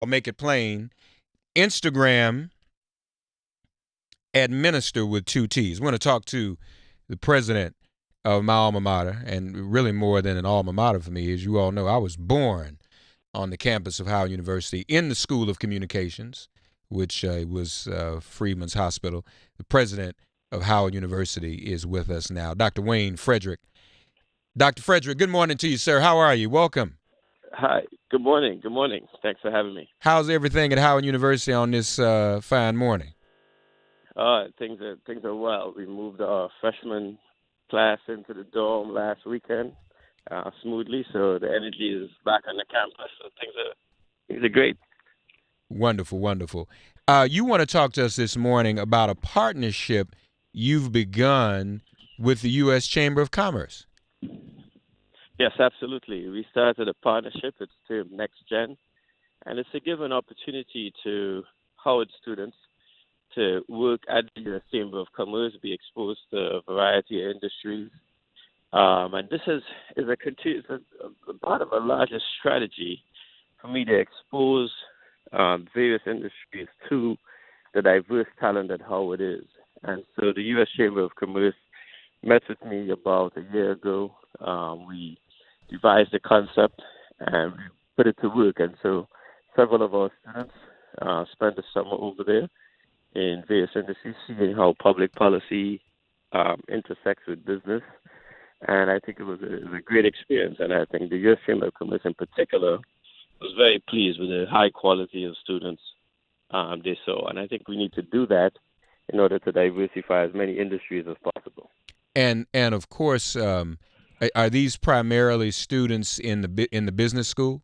I'll make it plain. Instagram administer with two T's. We're going to talk to the president of my alma mater, and really more than an alma mater for me. As you all know, I was born on the campus of Howard University in the School of Communications, which was Freeman's Hospital. The president of Howard University is with us now, Dr. Wayne Frederick. Dr. Frederick, good morning to you, sir. How are you? Welcome. Hi. Good morning. Good morning. Thanks for having me. How's everything at Howard University on this fine morning? Things are well. We moved our freshman class into the dorm last weekend smoothly, so the energy is back on the campus. So things are great. Wonderful, wonderful. You want to talk to us this morning about a partnership you've begun with the U.S. Chamber of Commerce. Yes, absolutely. We started a partnership. It's termed Next Gen, and it's to give an opportunity to Howard students to work at the U.S. Chamber of Commerce, be exposed to a variety of industries. And this is a part of a larger strategy for me to expose various industries to the diverse talent that Howard is. And so the U.S. Chamber of Commerce met with me about a year ago. We devised the concept and we put it to work. And so several of our students spent the summer over there in various industries, seeing how public policy intersects with business. And I think it was a great experience. And I think the U.S. Chamber of Commerce in particular was very pleased with the high quality of students they saw. And I think we need to do that in order to diversify as many industries as possible. And of course, are these primarily students in the business school?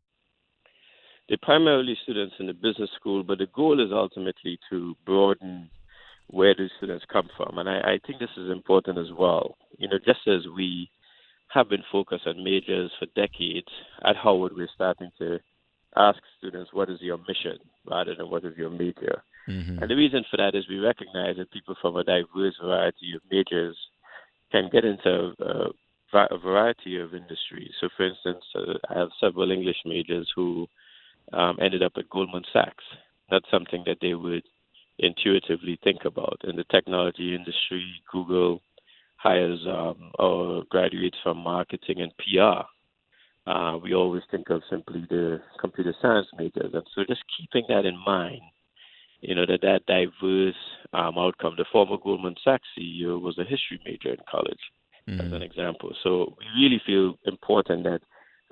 They're primarily students in the business school, but the goal is ultimately to broaden where the students come from. And I think this is important as well. You know, just as we have been focused on majors for decades, at Howard we're starting to ask students, what is your mission, rather than what is your major? Mm-hmm. And the reason for that is we recognize that people from a diverse variety of majors can get into a variety of industries. So, for instance, I have several English majors who ended up at Goldman Sachs. That's something that they would intuitively think about. In the technology industry, Google hires or graduates from marketing and PR. We always think of simply the computer science majors. And so just keeping that in mind, you know, that diverse outcome. The former Goldman Sachs CEO was a history major in college, as an example. So we really feel important that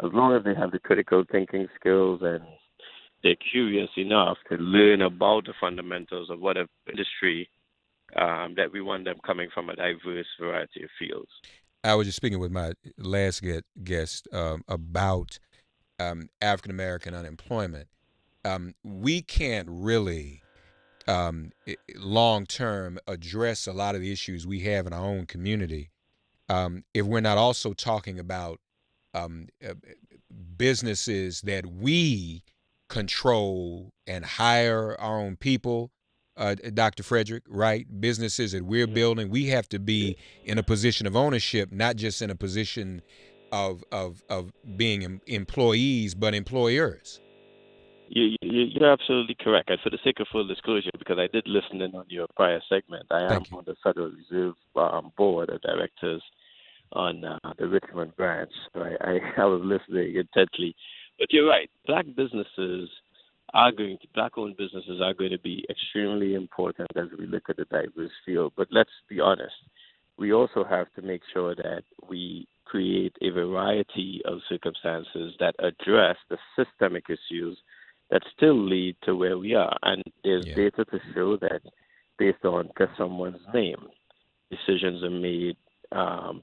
as long as they have the critical thinking skills and they're curious enough to learn about the fundamentals of whatever industry, that we want them coming from a diverse variety of fields. I was just speaking with my last guest about African American unemployment. We can't really long term address a lot of the issues we have in our own community if we're not also talking about businesses that we control and hire our own people, Dr. Frederick, right? Businesses that we're building, we have to be in a position of ownership, not just in a position of being employees, but employers. You're absolutely correct. And for the sake of full disclosure, because I did listen in on your prior segment, I am on the Federal Reserve Board of Directors on the Richmond branch. So I was listening intently. But you're right. Black-owned businesses are going to be extremely important as we look at the diverse field. But let's be honest. We also have to make sure that we create a variety of circumstances that address the systemic issues that still lead to where we are. And there's data to show that based on just someone's name, decisions are made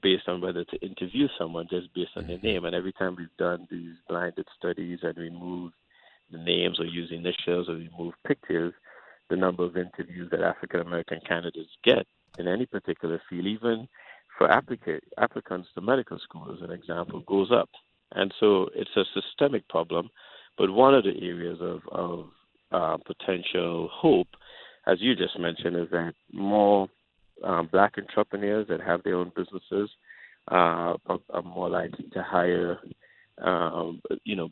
based on whether to interview someone just based on their name. And every time we've done these blinded studies and removed the names or use initials or remove pictures, the number of interviews that African American candidates get in any particular field, even for applicants to medical school, as an example, goes up. And so it's a systemic problem. But one of the areas of potential hope, as you just mentioned, is that more black entrepreneurs that have their own businesses are more likely to hire,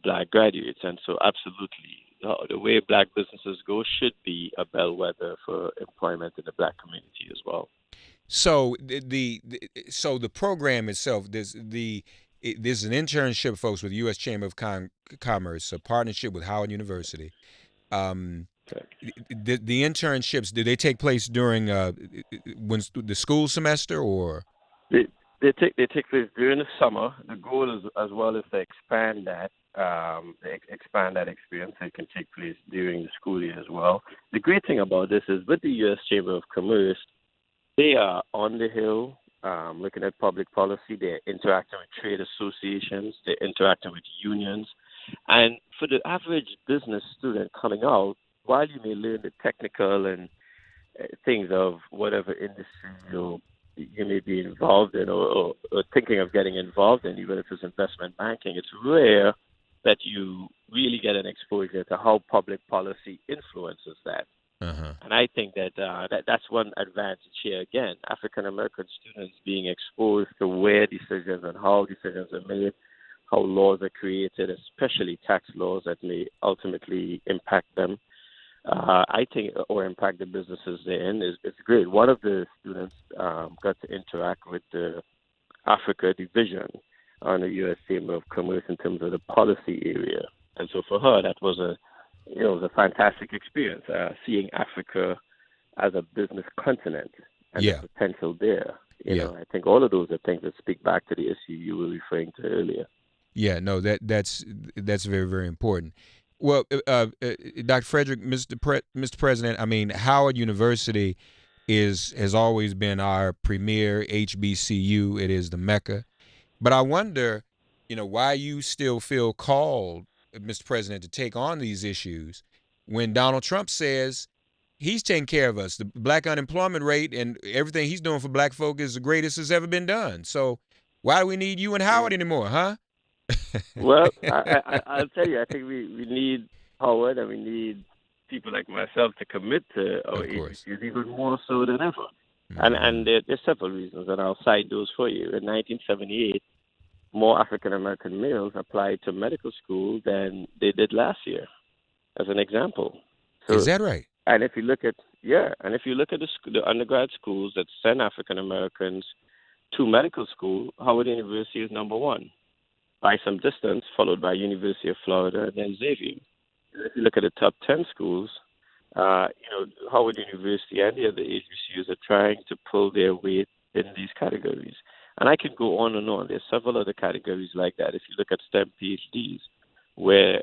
black graduates. And so absolutely, the way black businesses go should be a bellwether for employment in the black community as well. So so the program itself, there's an internship, folks, with U.S. Chamber of Commerce, a partnership with Howard University. The internships, do they take place during when the school semester, or? They take place during the summer. The goal is as well is to expand that experience. It can take place during the school year as well. The great thing about this is with the U.S. Chamber of Commerce, they are on the hill, looking at public policy. They're interacting with trade associations. They're interacting with unions. And for the average business student coming out, while you may learn the technical and things of whatever industry you may be involved in or thinking of getting involved in, even if it's investment banking, it's rare that you really get an exposure to how public policy influences that. Uh-huh. And I think that's one advantage here. Again, African American students being exposed to where decisions and how decisions are made, how laws are created, especially tax laws that may ultimately impact them. I think, or impact the businesses they're in, is great. One of the students got to interact with the Africa division on the U.S. Chamber of Commerce in terms of the policy area, and so for her, that was a fantastic experience, seeing Africa as a business continent and the potential there. You know, I think all of those are things that speak back to the issue you were referring to earlier. Yeah, no, that's very, very important. Well, Dr. Frederick, Mr. President, I mean, Howard University has always been our premier HBCU. It is the Mecca. But I wonder, why you still feel called, Mr. President, to take on these issues when Donald Trump says he's taking care of us. The black unemployment rate and everything he's doing for black folk is the greatest has ever been done. So why do we need you and Howard anymore, huh? Well, I'll tell you, I think we need Howard and we need people like myself to commit to our HBCUs even more so than ever. Mm-hmm. And there's several reasons, and I'll cite those for you. In 1978, more African American males applied to medical school than they did last year, as an example. So, is that right? And if you look at the undergrad schools that send African Americans to medical school, Howard University is number one by some distance, followed by University of Florida and then Xavier. If you look at the top 10 schools, Howard University and the other HBCUs are trying to pull their weight in these categories. And I can go on and on. There's several other categories like that. If you look at STEM PhDs, where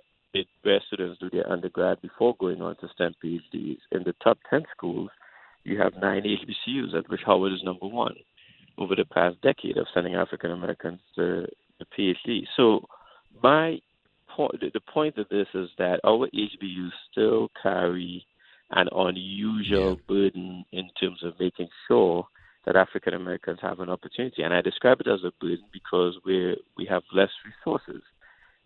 students do their undergrad before going on to STEM PhDs, in the top 10 schools, you have 9 HBCUs, at which Howard is number one over the past decade of sending African Americans to the PhD. So the point of this is that our HBCUs still carry an unusual burden in terms of making sure that African Americans have an opportunity. And I describe it as a burden because we have less resources.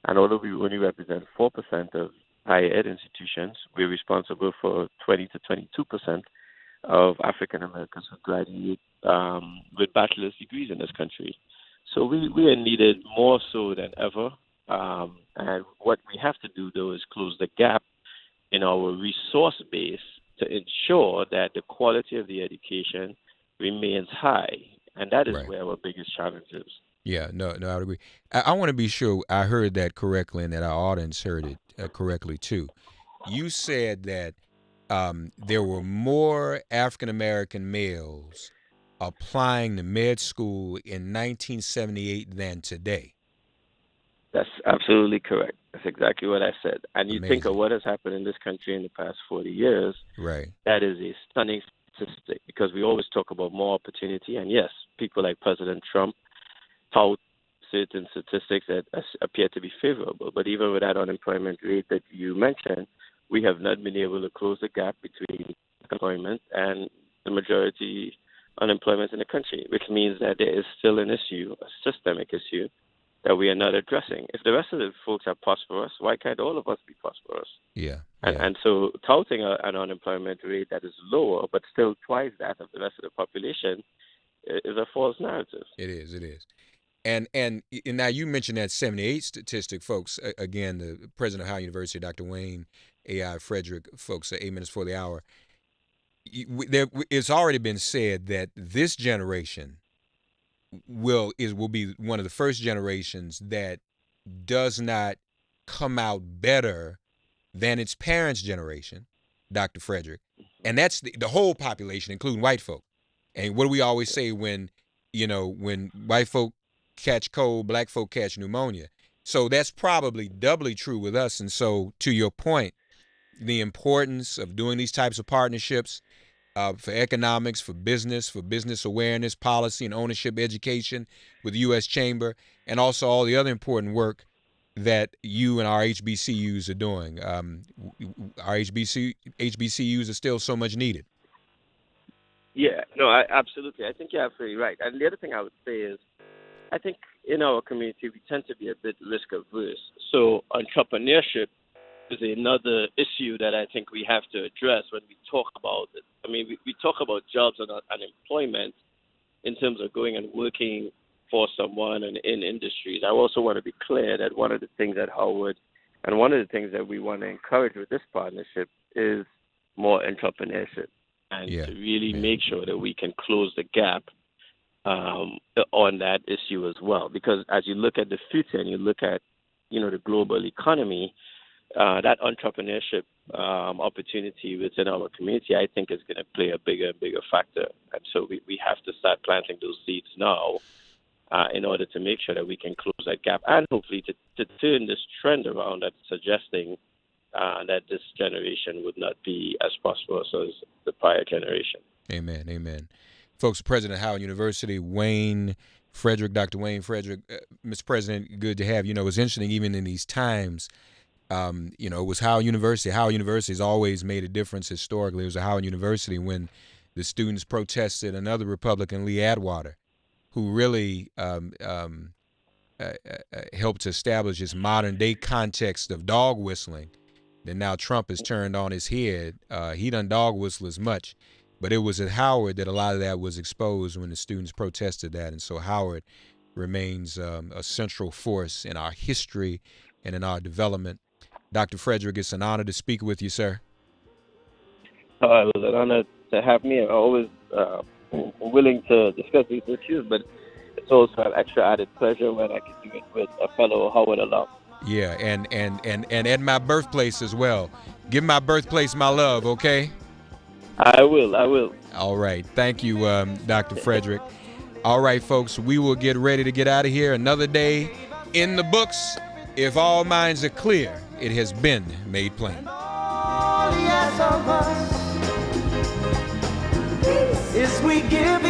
And although we only represent 4% of higher ed institutions, we're responsible for 20 to 22% of African Americans who graduate with bachelor's degrees in this country. So we are needed more so than ever. And what we have to do, though, is close the gap in our resource base to ensure that the quality of the education remains high. And that is where our biggest challenge is. Yeah, no, I would agree. I want to be sure I heard that correctly and that our audience heard it correctly, too. You said that there were more African-American males applying to med school in 1978 than today. That's absolutely correct. That's exactly what I said. And you think of what has happened in this country in the past 40 years. Right. That is a stunning statistic because we always talk about more opportunity. And yes, people like President Trump tout certain statistics that appear to be favorable. But even with that unemployment rate that you mentioned, we have not been able to close the gap between employment and the majority unemployment in the country, which means that there is still an issue, a systemic issue, that we are not addressing. If the rest of the folks are prosperous, why can't all of us be prosperous? Yeah. And so touting an unemployment rate that is lower, but still twice that of the rest of the population, is a false narrative. It is. And now you mentioned that 78 statistic, folks. Again, the president of Howard University, Dr. Wayne AI Frederick folks at 8 minutes for the hour. It's already been said that this generation will be one of the first generations that does not come out better than its parents' generation, Dr. Frederick. And that's the whole population, including white folk. And what do we always say when white folk catch cold, black folk catch pneumonia? So that's probably doubly true with us. And so, to your point, the importance of doing these types of partnerships for economics, for business awareness, policy and ownership education with the U.S. Chamber, and also all the other important work that you and our HBCUs are doing. Our HBCUs are still so much needed. Yeah, no, absolutely. I think you're absolutely right. And the other thing I would say is, I think in our community, we tend to be a bit risk averse. So entrepreneurship is another issue that I think we have to address when we talk about it. I mean, we talk about jobs and unemployment in terms of going and working for someone and in industries. I also want to be clear that one of the things at Howard and one of the things that we want to encourage with this partnership is more entrepreneurship and to really make sure that we can close the gap on that issue as well. Because as you look at the future and you look at, the global economy, that entrepreneurship opportunity within our community, I think, is going to play a bigger and bigger factor. And so we have to start planting those seeds now in order to make sure that we can close that gap and hopefully to turn this trend around that's suggesting that this generation would not be as prosperous as the prior generation. Amen, amen. Folks, President of Howard University, Wayne Frederick, Dr. Wayne Frederick. Mr. President, good to have you. It's interesting, even in these times, it was Howard University. Howard University has always made a difference historically. It was a Howard University when the students protested another Republican, Lee Atwater, who really helped to establish this modern-day context of dog whistling that now Trump has turned on his head. He done dog whistle as much, but it was at Howard that a lot of that was exposed when the students protested that. And so Howard remains a central force in our history and in our development. Dr. Frederick, it's an honor to speak with you, sir. It was an honor to have me. I'm always willing to discuss these issues, but it's also an extra added pleasure when I can do it with a fellow Howard alum. Yeah, and at my birthplace as well. Give my birthplace my love, okay? I will. All right. Thank you, Dr. Frederick. All right, folks, we will get ready to get out of here. Another day in the books. If all minds are clear, it has been made plain. All he asks of us is we give